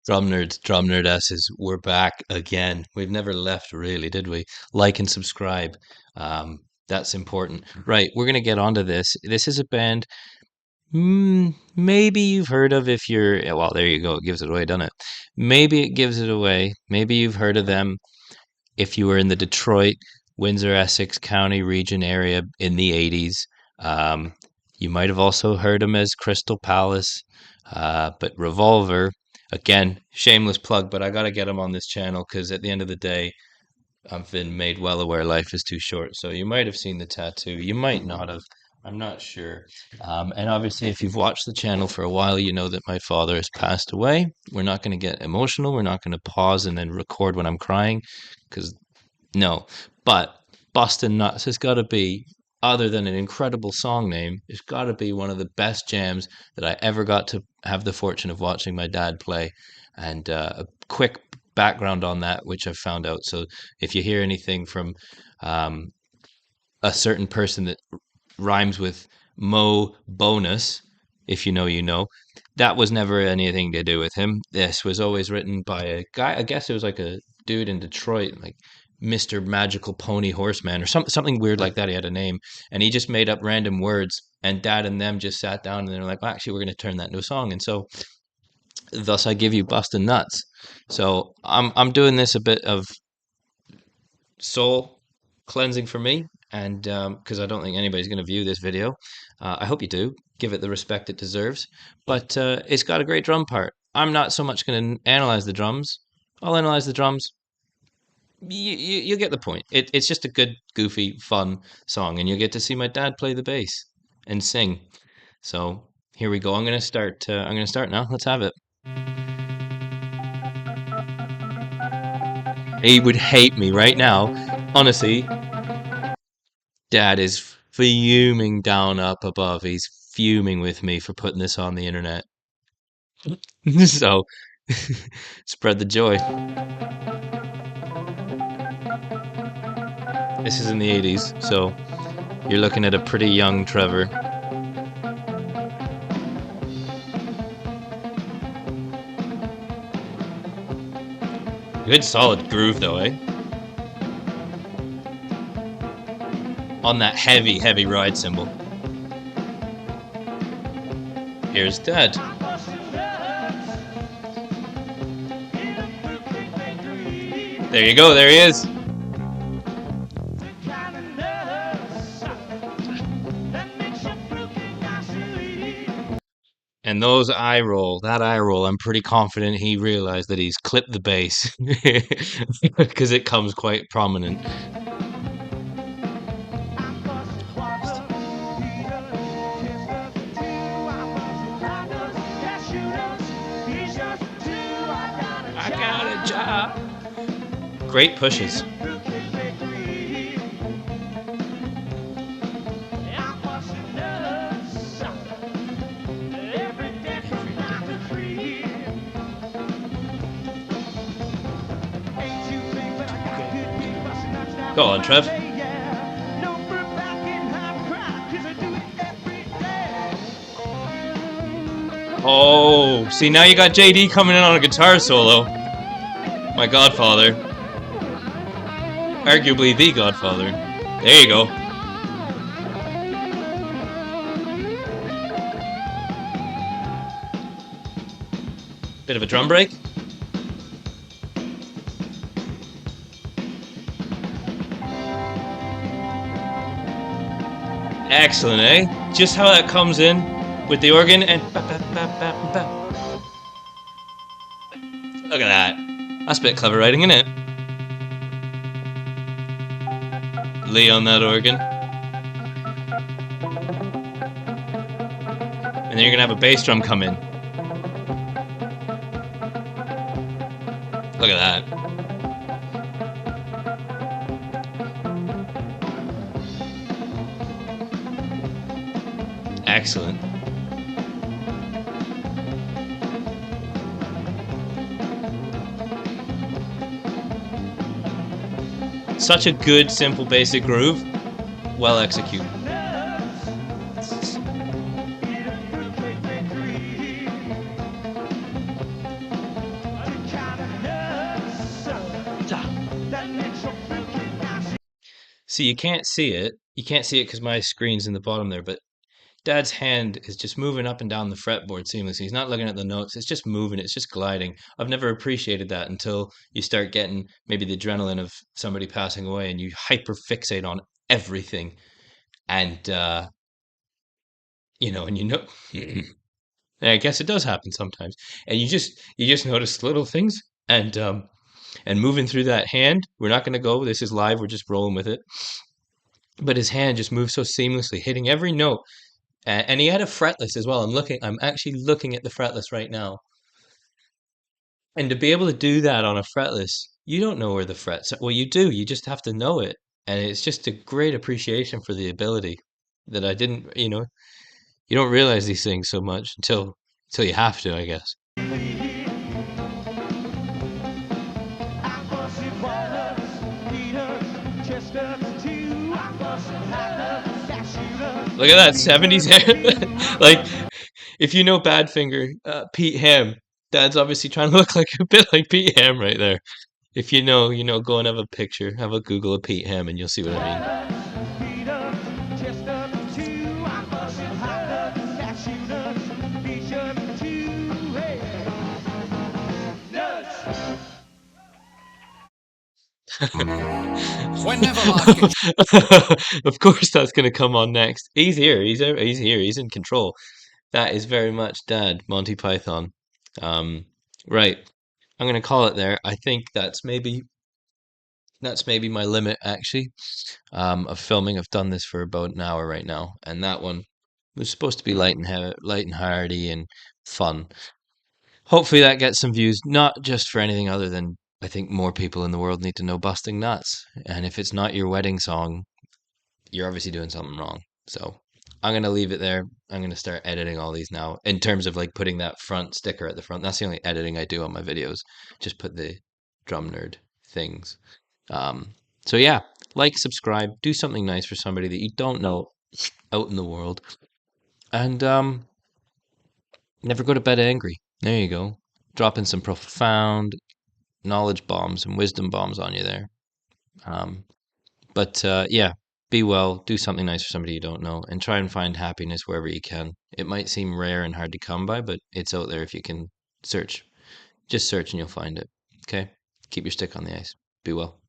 Drum nerdesses, we're back again. We've never left, really, did we? Like and subscribe. That's important. Right, we're gonna get onto this. This is a band maybe you've heard of if you're. Well, there you go. It gives it away, doesn't it? Maybe it gives it away. Maybe you've heard of them if you were in the Detroit, Windsor, Essex County region area in the 80s. Um, you might have also heard them as Crystal Palace, but Revolver, again, shameless plug, but I got to get them on this channel because at the end of the day, I've been made well aware life is too short. So you might have seen the tattoo. You might not have. I'm not sure. And obviously, if you've watched the channel for a while, you know that my father has passed away. We're not going to get emotional. We're not going to pause and then record when I'm crying because no. But Bustin Nuts has got to be, other than an incredible song name, it's got to be one of the best jams that I ever got to have the fortune of watching my dad play. And a quick background on that, which I've found out. So if you hear anything from um, a certain person that rhymes with Mo Bonus, if you know, you know, that was never anything to do with him. This was always written by a guy, I guess it was like a dude in Detroit, like Mr. Magical Pony Horseman or something weird like that. He had a name and he just made up random words. And dad and them just sat down and they're like, well, actually, we're going to turn that into a song. And so thus I give you Bustin' Nuts. So I'm doing this a bit of soul cleansing for me, and because I don't think anybody's going to view this video. I hope you do. Give it the respect it deserves. But it's got a great drum part. I'm not so much going to analyze the drums. I'll analyze the drums. You get the point. It's just a good, goofy, fun song, and you'll get to see my dad play the bass and sing. So here we go. I'm going to start. I'm going to start now. Let's have it. He would hate me right now. Honestly, Dad is fuming down up above. He's fuming with me for putting this on the internet. So, spread the joy. This is in the 80s, so you're looking at a pretty young Trevor. Good solid groove though, eh? On that heavy, heavy ride cymbal. Here's Dad. There you go, there he is. And those eye roll, that eye roll, I'm pretty confident he realized that he's clipped the bass because it comes quite prominent. I got a job. Great pushes. Go on, Trev. Oh, see, now you got JD coming in on a guitar solo. My godfather. Arguably the godfather. There you go. Bit of a drum break. Excellent, eh? Just how that comes in with the organ and look at that. That's a bit clever writing, isn't it? Lee on that organ. And then you're gonna have a bass drum come in. Look at that. Excellent. Such a good, simple, basic groove. Well executed. See, you can't see it. You can't see it because my screen's in the bottom there, but Dad's hand is just moving up and down the fretboard seamlessly. He's not looking at the notes. It's just moving. It's just gliding. I've never appreciated that until you start getting maybe the adrenaline of somebody passing away and you hyper fixate on everything. And, and I guess it does happen sometimes. And you just notice little things and moving through that hand. We're not going to go. This is live. We're just rolling with it. But his hand just moves so seamlessly, hitting every note. And he had a fretless as well. I'm actually looking at the fretless right now. And to be able to do that on a fretless, you don't know where the frets are. Well, you do. You just have to know it. And it's just a great appreciation for the ability that I didn't, you don't realize these things so much until you have to, I guess. Look at that 70s hair. Like, if you know Badfinger, Pete Ham, Dad's obviously trying to look like a bit like Pete Ham right there. If go and have a picture, have a Google of Pete Ham, and you'll see what I mean. Whenever life gets Of course, that's going to come on next. He's here. He's here. He's in control. That is very much Dad, Monty Python. Right. I'm going to call it there. I think that's maybe my limit actually of filming. I've done this for about an hour right now, and that one was supposed to be light and hearty and fun. Hopefully that gets some views, not just for anything other than I think more people in the world need to know Busting Nuts. And if it's not your wedding song, you're obviously doing something wrong. So I'm gonna leave it there. I'm gonna start editing all these now. In terms of like putting that front sticker at the front, that's the only editing I do on my videos. Just put the drum nerd things. So yeah, like, subscribe, do something nice for somebody that you don't know out in the world, and never go to bed angry. There you go. Dropping some profound knowledge bombs and wisdom bombs on you there. But yeah, be well, do something nice for somebody you don't know, and try and find happiness wherever you can. It might seem rare and hard to come by, but it's out there if you can search. Just search and you'll find it. Okay? Keep your stick on the ice. Be well.